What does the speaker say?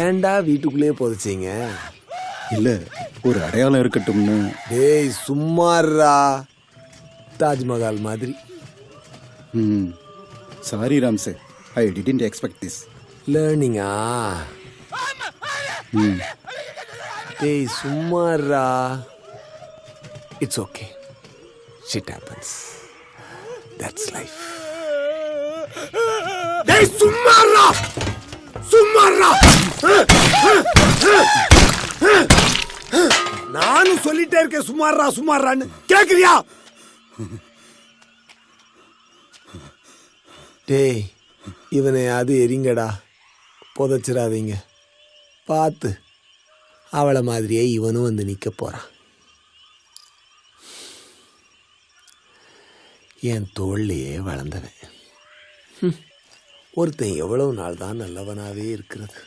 ஏன்டா வீட்டுக்குள்ளேயே புதைச்சிங்க? இல்ல ஒரு அடையாளம் இருக்கட்டும்னு. டேய் சும்மாறா, தாஜ்மஹால் மாதிரி. Sorry Ramsay, I didn't expect this. லேர்னிங்கா? டேய் சும்மாறா. It's okay, shit happens, that's life. டேய் சும்மாறா, சும்மாறா. நானும் சொல்லிட்டே இருக்கேன் சும்மாறா சும்மாறான்னு, கேக்குறியா? டேய் இவனை அது எரிங்கடா, புதைச்சிடாதீங்க. பார்த்து, அவளை மாதிரியே இவனும் வந்து நிற்க போறான். என் தோள்லையே வளர்ந்தவன். ஒருத்தன் எவ்வளவு நாள் தான் நல்லவனாவே இருக்கிறது.